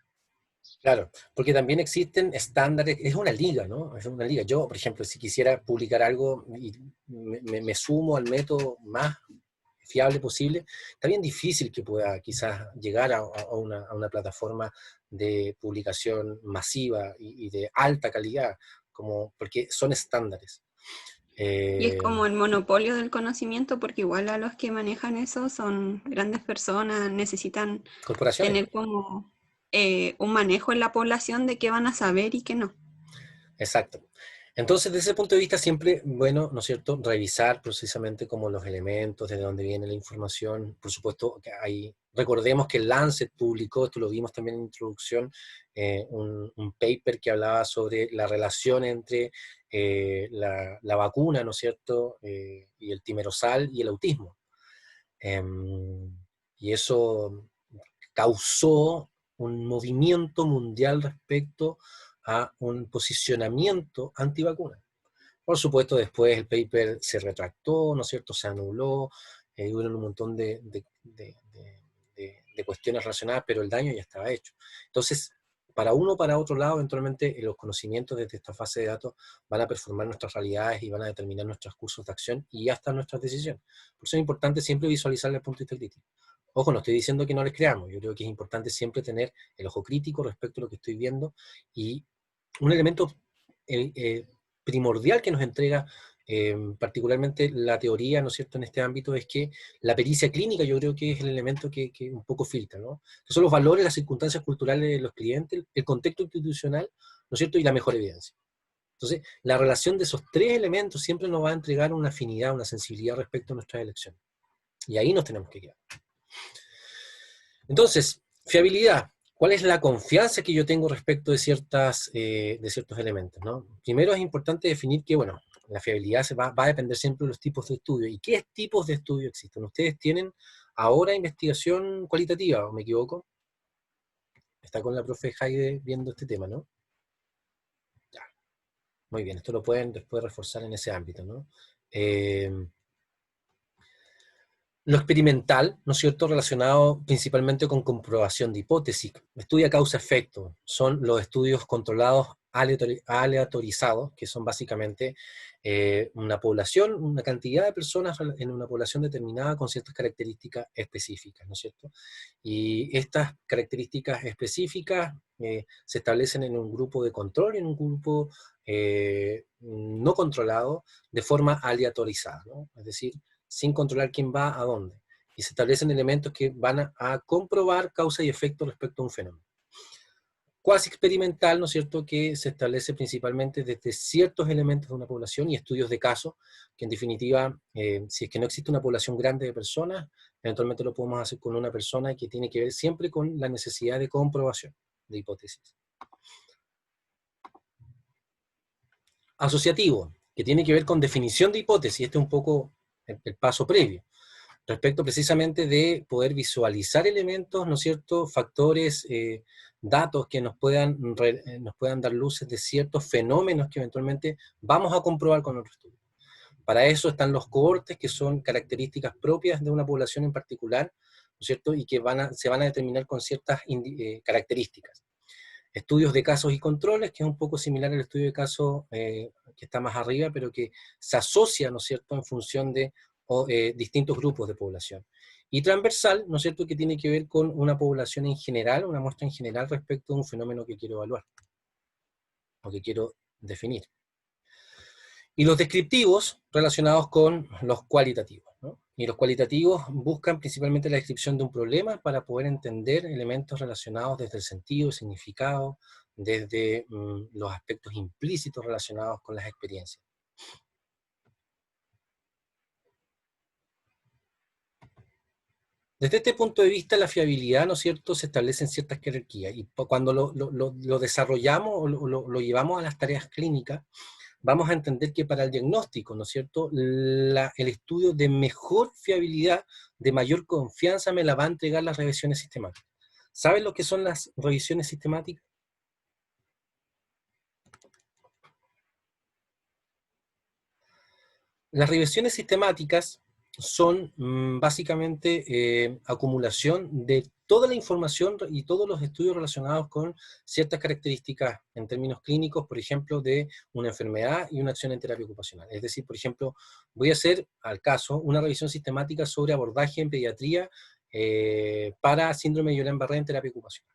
Claro, porque también existen estándares, es una liga, ¿no? Es una liga. Yo, por ejemplo, si quisiera publicar algo y me sumo al método más fiable posible, está bien difícil que pueda quizás llegar a una plataforma de publicación masiva y de alta calidad, porque son estándares. Y es como el monopolio del conocimiento, porque igual a los que manejan eso son grandes personas, necesitan Corporaciones. tener como un manejo en la población de qué van a saber y qué no. Exacto. Entonces, desde ese punto de vista, siempre, bueno, ¿no es cierto?, revisar precisamente como los elementos, de dónde viene la información. Por supuesto, que hay, recordemos que el Lancet publicó, esto lo vimos también en introducción, un paper que hablaba sobre la relación entre la vacuna, ¿no es cierto?, y el timerosal y el autismo. Y eso causó un movimiento mundial respecto a un posicionamiento antivacuna. Por supuesto, después el paper se retractó, ¿no es cierto?, se anuló, hubo un montón de cuestiones relacionadas, pero el daño ya estaba hecho. Entonces, para uno o para otro lado, eventualmente los conocimientos desde esta fase de datos van a performar nuestras realidades y van a determinar nuestros cursos de acción y hasta nuestras decisiones. Por eso es importante siempre visualizar el punto de vista crítico. Ojo, no estoy diciendo que no les creamos, yo creo que es importante siempre tener el ojo crítico respecto a lo que estoy viendo, y un elemento primordial que nos entrega particularmente la teoría, ¿no es cierto?, en este ámbito, es que la pericia clínica yo creo que es el elemento que un poco filtra, ¿no? Que son los valores, las circunstancias culturales de los clientes, el contexto institucional, ¿no es cierto?, y la mejor evidencia. Entonces, la relación de esos tres elementos siempre nos va a entregar una afinidad, una sensibilidad respecto a nuestras elecciones. Y ahí nos tenemos que quedar. Entonces, fiabilidad. ¿Cuál es la confianza que yo tengo respecto de ciertos elementos, ¿no? Primero es importante definir que, bueno, la fiabilidad va a depender siempre de los tipos de estudio. ¿Y qué tipos de estudio existen? ¿Ustedes tienen ahora investigación cualitativa, o me equivoco? Está con la profe Jaide viendo este tema, ¿no? Ya. Muy bien, esto lo pueden después reforzar en ese ámbito, ¿no? Lo experimental, ¿no es cierto?, relacionado principalmente con comprobación de hipótesis. Estudia causa-efecto. Son los estudios controlados aleatorizados, que son básicamente una población, una cantidad de personas en una población determinada con ciertas características específicas, ¿no es cierto? Y estas características específicas se establecen en un grupo de control y en un grupo no controlado de forma aleatorizada, ¿no? Es decir, sin controlar quién va a dónde. Y se establecen elementos que van a comprobar causa y efecto respecto a un fenómeno. Cuasi experimental, ¿no es cierto?, que se establece principalmente desde ciertos elementos de una población y estudios de caso, que en definitiva, si es que no existe una población grande de personas, eventualmente lo podemos hacer con una persona, que tiene que ver siempre con la necesidad de comprobación de hipótesis. Asociativo, que tiene que ver con definición de hipótesis. Este es un poco el paso previo, respecto precisamente de poder visualizar elementos, ¿no es cierto?, factores, datos que nos puedan dar luces de ciertos fenómenos que eventualmente vamos a comprobar con nuestro estudio. Para eso están los cohortes, que son características propias de una población en particular, ¿no es cierto?, y que se van a determinar con ciertas características. Estudios de casos y controles, que es un poco similar al estudio de casos que está más arriba, pero que se asocia, ¿no es cierto?, en función de distintos grupos de población. Y transversal, ¿no es cierto?, que tiene que ver con una población en general, una muestra en general respecto a un fenómeno que quiero evaluar, o que quiero definir. Y los descriptivos relacionados con los cualitativos, ¿no? Y los cualitativos buscan principalmente la descripción de un problema para poder entender elementos relacionados desde el sentido, significado, desde los aspectos implícitos relacionados con las experiencias. Desde este punto de vista, la fiabilidad, ¿no es cierto?, se establecen ciertas jerarquías, y cuando lo desarrollamos o lo llevamos a las tareas clínicas, vamos a entender que para el diagnóstico, ¿no es cierto?, el estudio de mejor fiabilidad, de mayor confianza, me la va a entregar las revisiones sistemáticas. ¿Saben lo que son las revisiones sistemáticas? Las revisiones sistemáticas son básicamente acumulación de toda la información y todos los estudios relacionados con ciertas características en términos clínicos, por ejemplo, de una enfermedad y una acción en terapia ocupacional. Es decir, por ejemplo, voy a hacer, al caso, una revisión sistemática sobre abordaje en pediatría para síndrome de Guillain-Barré en terapia ocupacional.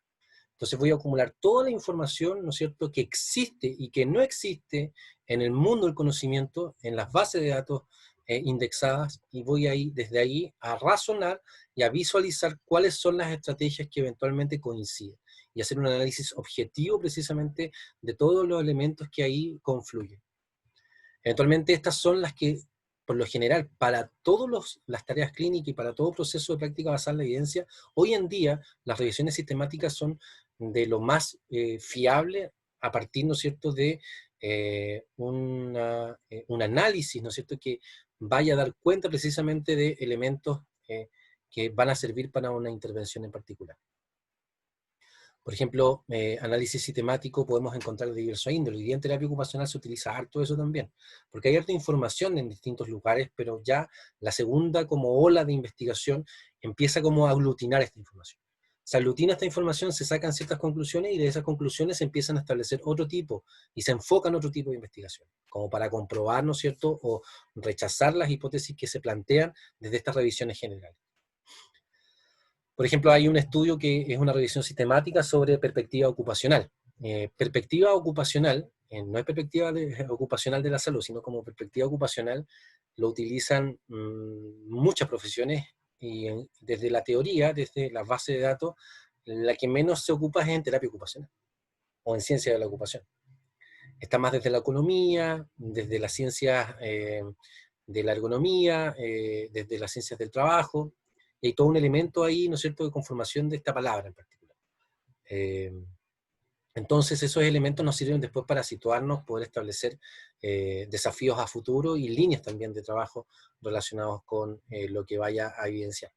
Entonces voy a acumular toda la información, ¿no es cierto?, que existe y que no existe en el mundo del conocimiento, en las bases de datos indexadas, y voy desde ahí a razonar y a visualizar cuáles son las estrategias que eventualmente coinciden. y hacer un análisis objetivo precisamente de todos los elementos que ahí confluyen. Eventualmente estas son las que, por lo general, para todas las tareas clínicas y para todo proceso de práctica basada en la evidencia, hoy en día las revisiones sistemáticas son de lo más fiable a partir, ¿no es cierto?, de un análisis, ¿no es cierto?, que vaya a dar cuenta precisamente de elementos que van a servir para una intervención en particular. Por ejemplo, análisis sistemático podemos encontrar de diversos índole. Hoy día en terapia ocupacional se utiliza harto eso también, porque hay harta información en distintos lugares, pero ya la segunda como ola de investigación empieza como a aglutinar esta información. Se aglutina esta información, se sacan ciertas conclusiones y de esas conclusiones se empiezan a establecer otro tipo y se enfocan otro tipo de investigación, como para comprobar, ¿no es cierto?, o rechazar las hipótesis que se plantean desde estas revisiones generales. Por ejemplo, hay un estudio que es una revisión sistemática sobre perspectiva ocupacional. Perspectiva ocupacional, no es perspectiva ocupacional de la salud, sino como perspectiva ocupacional, lo utilizan muchas profesiones, y desde la teoría, desde la base de datos, la que menos se ocupa es en terapia ocupacional, o en ciencia de la ocupación. Está más desde la economía, desde las ciencias de la ergonomía, desde las ciencias del trabajo, y hay todo un elemento ahí, ¿no es cierto?, de conformación de esta palabra en particular. Entonces esos elementos nos sirven después para situarnos, poder establecer desafíos a futuro y líneas también de trabajo relacionados con lo que vaya a evidenciar.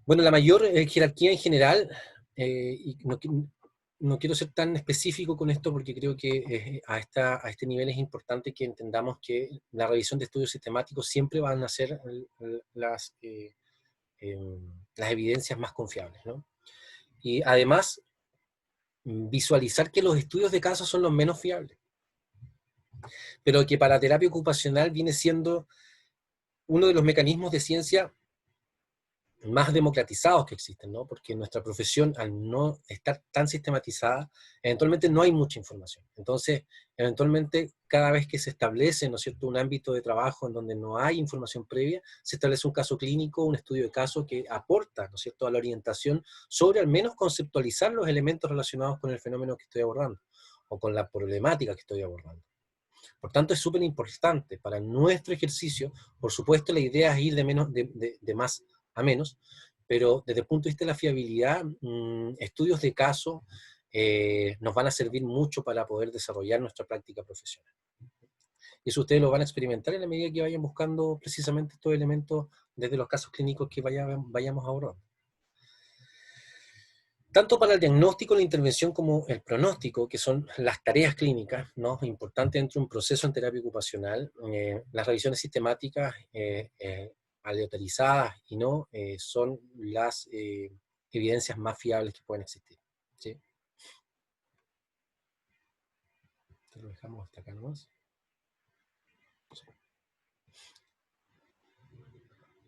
Bueno, la mayor jerarquía en general, y no quiero ser tan específico con esto porque creo que a este nivel es importante que entendamos que la revisión de estudios sistemáticos siempre van a ser las evidencias más confiables, ¿no? Y además, visualizar que los estudios de casos son los menos fiables, pero que para terapia ocupacional viene siendo uno de los mecanismos de ciencia más democratizados que existen, ¿no? Porque nuestra profesión, al no estar tan sistematizada, eventualmente no hay mucha información. Entonces, eventualmente, cada vez que se establece, ¿no es cierto?, un ámbito de trabajo en donde no hay información previa, se establece un caso clínico, un estudio de caso que aporta, ¿no es cierto?, a la orientación sobre al menos conceptualizar los elementos relacionados con el fenómeno que estoy abordando, o con la problemática que estoy abordando. Por tanto, es súper importante para nuestro ejercicio. Por supuesto, la idea es ir de más a menos, pero desde el punto de vista de la fiabilidad, estudios de caso nos van a servir mucho para poder desarrollar nuestra práctica profesional. Y eso ustedes lo van a experimentar en la medida que vayan buscando precisamente estos elementos desde los casos clínicos que vayamos abordando. Tanto para el diagnóstico, la intervención, como el pronóstico, que son las tareas clínicas, ¿no?, importantes dentro de un proceso en terapia ocupacional, las revisiones sistemáticas aleatorizadas y no, son las evidencias más fiables que pueden existir, ¿sí? Esto lo dejamos hasta acá nomás. Sí.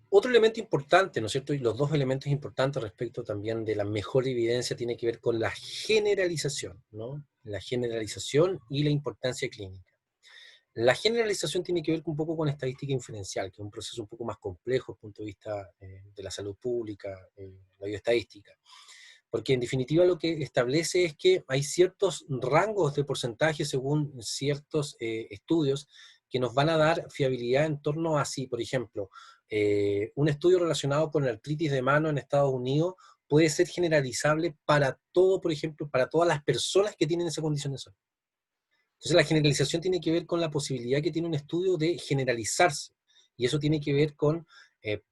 Otro elemento importante, ¿no es cierto?, y los dos elementos importantes respecto también de la mejor evidencia tiene que ver con la generalización, ¿no? La generalización y la importancia clínica. La generalización tiene que ver un poco con estadística inferencial, que es un proceso un poco más complejo desde el punto de vista de la salud pública, la bioestadística. Porque en definitiva lo que establece es que hay ciertos rangos de porcentaje según ciertos estudios que nos van a dar fiabilidad en torno a si, por ejemplo, un estudio relacionado con la artritis de mano en Estados Unidos puede ser generalizable para todo, por ejemplo, para todas las personas que tienen esa condición de salud. Entonces la generalización tiene que ver con la posibilidad que tiene un estudio de generalizarse, y eso tiene que ver con,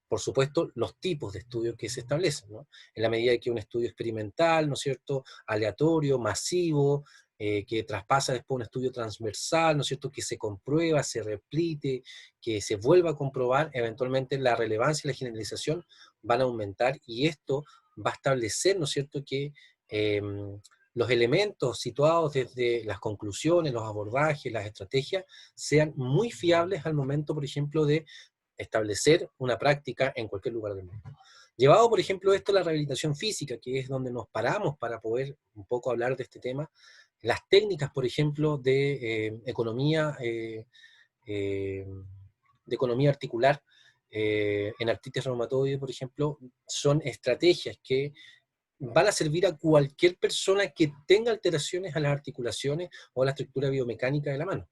por supuesto, los tipos de estudios que se establecen, ¿no? En la medida que un estudio experimental, ¿no es cierto?, aleatorio, masivo, que traspasa después un estudio transversal, ¿no es cierto?, que se comprueba, se repite, que se vuelva a comprobar, eventualmente la relevancia y la generalización van a aumentar, y esto va a establecer, ¿no es cierto?, que los elementos situados desde las conclusiones, los abordajes, las estrategias, sean muy fiables al momento, por ejemplo, de establecer una práctica en cualquier lugar del mundo. Llevado, por ejemplo, esto a la rehabilitación física, que es donde nos paramos para poder un poco hablar de este tema, las técnicas, por ejemplo, de economía articular, en artritis reumatoide, por ejemplo, son estrategias que van a servir a cualquier persona que tenga alteraciones a las articulaciones o a la estructura biomecánica de la mano,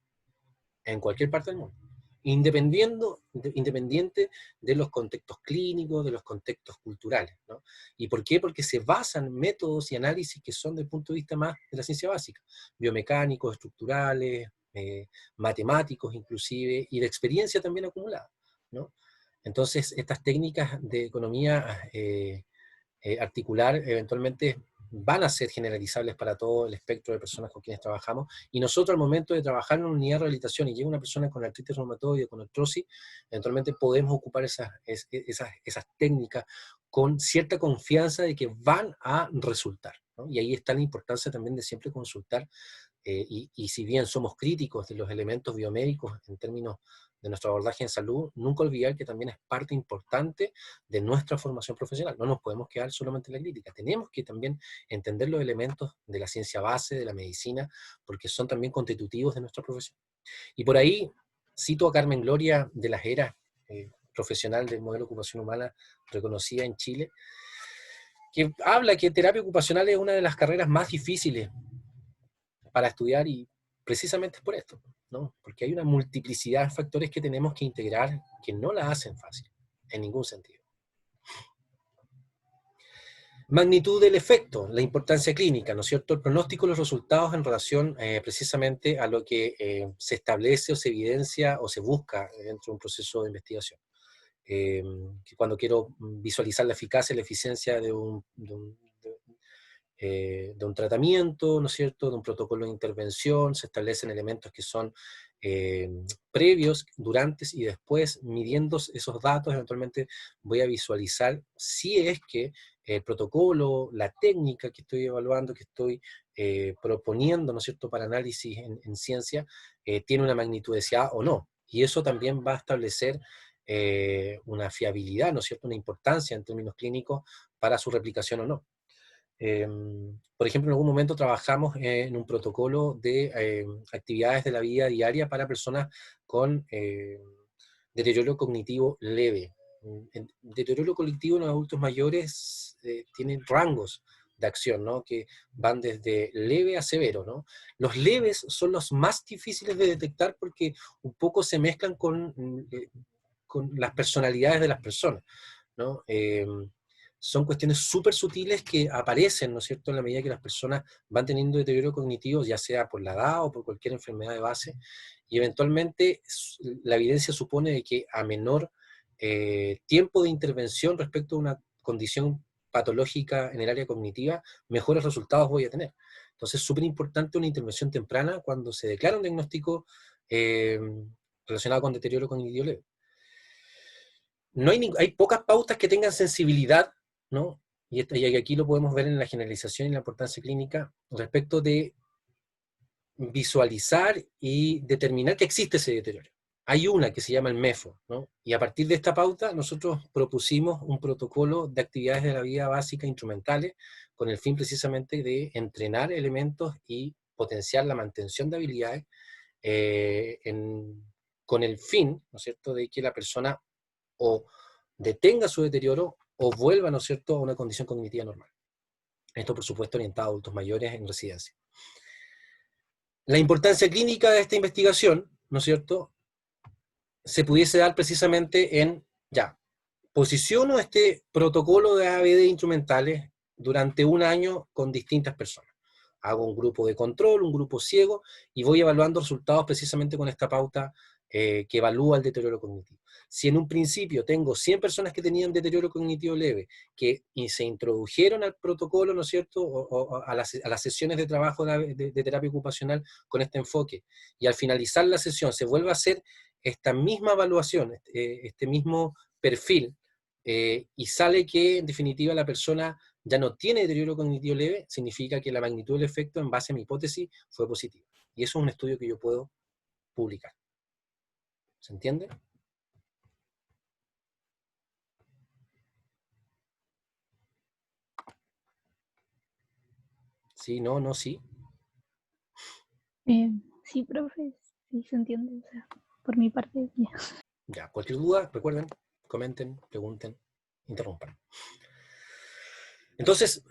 en cualquier parte del mundo, independiente de los contextos clínicos, de los contextos culturales, ¿no? ¿Y por qué? Porque se basan en métodos y análisis que son del punto de vista más de la ciencia básica, biomecánicos, estructurales, matemáticos inclusive, y de experiencia también acumulada, ¿no? Entonces, estas técnicas de economía articular eventualmente van a ser generalizables para todo el espectro de personas con quienes trabajamos, y nosotros al momento de trabajar en una unidad de rehabilitación y llega una persona con artritis reumatoide, con artrosis, eventualmente podemos ocupar esas técnicas con cierta confianza de que van a resultar, ¿no? Y ahí está la importancia también de siempre consultar, y si bien somos críticos de los elementos biomédicos en términos de nuestro abordaje en salud, nunca olvidar que también es parte importante de nuestra formación profesional. No nos podemos quedar solamente en la crítica, tenemos que también entender los elementos de la ciencia base, de la medicina, porque son también constitutivos de nuestra profesión. Y por ahí cito a Carmen Gloria de las Heras, profesional del modelo de ocupación humana reconocida en Chile, que habla que terapia ocupacional es una de las carreras más difíciles para estudiar, y precisamente es por esto, ¿no? Porque hay una multiplicidad de factores que tenemos que integrar que no la hacen fácil, en ningún sentido. Magnitud del efecto, la importancia clínica, ¿no es cierto? El pronóstico y los resultados en relación precisamente a lo que se establece o se evidencia o se busca dentro de un proceso de investigación. Que cuando quiero visualizar la eficacia y la eficiencia de un tratamiento, ¿no es cierto?, de un protocolo de intervención, se establecen elementos que son previos, durante y después, midiendo esos datos, eventualmente voy a visualizar si es que el protocolo, la técnica que estoy evaluando, que estoy proponiendo, ¿no es cierto?, para análisis en ciencia, tiene una magnitud deseada o no. Y eso también va a establecer una fiabilidad, ¿no es cierto?, una importancia en términos clínicos para su replicación o no. Por ejemplo, en algún momento trabajamos en un protocolo de actividades de la vida diaria para personas con deterioro cognitivo leve. El deterioro cognitivo en los adultos mayores tiene rangos de acción, ¿no?, que van desde leve a severo, ¿no? Los leves son los más difíciles de detectar porque un poco se mezclan con las personalidades de las personas, ¿no? Son cuestiones súper sutiles que aparecen, ¿no es cierto?, en la medida que las personas van teniendo deterioro cognitivo, ya sea por la edad o por cualquier enfermedad de base, y eventualmente la evidencia supone de que a menor tiempo de intervención respecto a una condición patológica en el área cognitiva, mejores resultados voy a tener. Entonces es súper importante una intervención temprana cuando se declara un diagnóstico relacionado con deterioro cognitivo leve. No hay pocas pautas que tengan sensibilidad, ¿no? Y aquí lo podemos ver en la generalización y la importancia clínica respecto de visualizar y determinar que existe ese deterioro. Hay una que se llama el MEFO, ¿no? Y a partir de esta pauta nosotros propusimos un protocolo de actividades de la vida básica instrumentales con el fin precisamente de entrenar elementos y potenciar la mantención de habilidades con el fin, ¿no es cierto?, de que la persona o detenga su deterioro o vuelva, ¿no es cierto?, a una condición cognitiva normal. Esto, por supuesto, orientado a adultos mayores en residencia. La importancia clínica de esta investigación, ¿no es cierto?, se pudiese dar precisamente en, ya, posiciono este protocolo de ABD instrumentales durante un año con distintas personas. Hago un grupo de control, un grupo ciego, y voy evaluando resultados precisamente con esta pauta que evalúa el deterioro cognitivo. Si en un principio tengo 100 personas que tenían deterioro cognitivo leve, que se introdujeron al protocolo, ¿no es cierto?, o a las sesiones de trabajo de terapia ocupacional con este enfoque, y al finalizar la sesión se vuelve a hacer esta misma evaluación, este mismo perfil, y sale que en definitiva la persona ya no tiene deterioro cognitivo leve, significa que la magnitud del efecto en base a mi hipótesis fue positiva. Y eso es un estudio que yo puedo publicar. ¿Se entiende? Sí, no, no, sí. Sí, profe, sí se entiende, o sea, por mi parte, ya. Ya, cualquier duda, recuerden, comenten, pregunten, interrumpan. Entonces,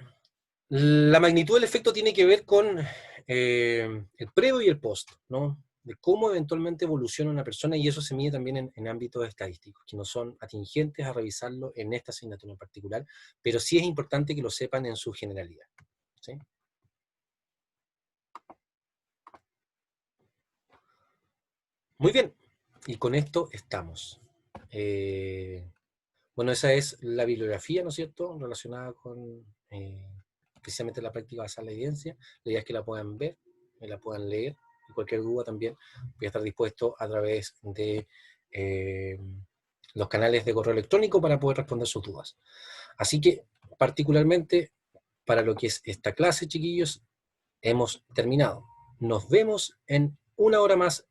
La magnitud del efecto tiene que ver con el previo y el post, ¿no? De cómo eventualmente evoluciona una persona, y eso se mide también en ámbitos estadísticos, que no son atingentes a revisarlo en esta asignatura en particular, pero sí es importante que lo sepan en su generalidad, ¿sí? Muy bien, y con esto estamos. Bueno, esa es la bibliografía, ¿no es cierto?, relacionada con precisamente la práctica basada en la evidencia. La idea es que la puedan ver, que la puedan leer, y cualquier duda también voy a estar dispuesto a través de los canales de correo electrónico para poder responder sus dudas. Así que, particularmente, para lo que es esta clase, chiquillos, hemos terminado. Nos vemos en 1 hora más,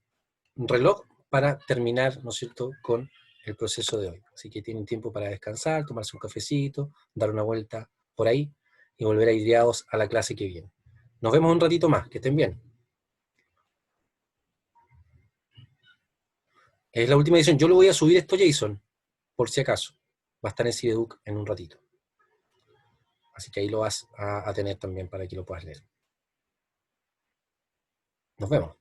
reloj, para terminar, ¿no es cierto?, con el proceso de hoy. Así que tienen tiempo para descansar, tomarse un cafecito, dar una vuelta por ahí y volver aireados a la clase que viene. Nos vemos un ratito más, que estén bien. Es la última edición. Yo lo voy a subir esto, Jason, por si acaso. Va a estar en Cibeduc en un ratito. Así que ahí lo vas a tener también para que lo puedas leer. Nos vemos.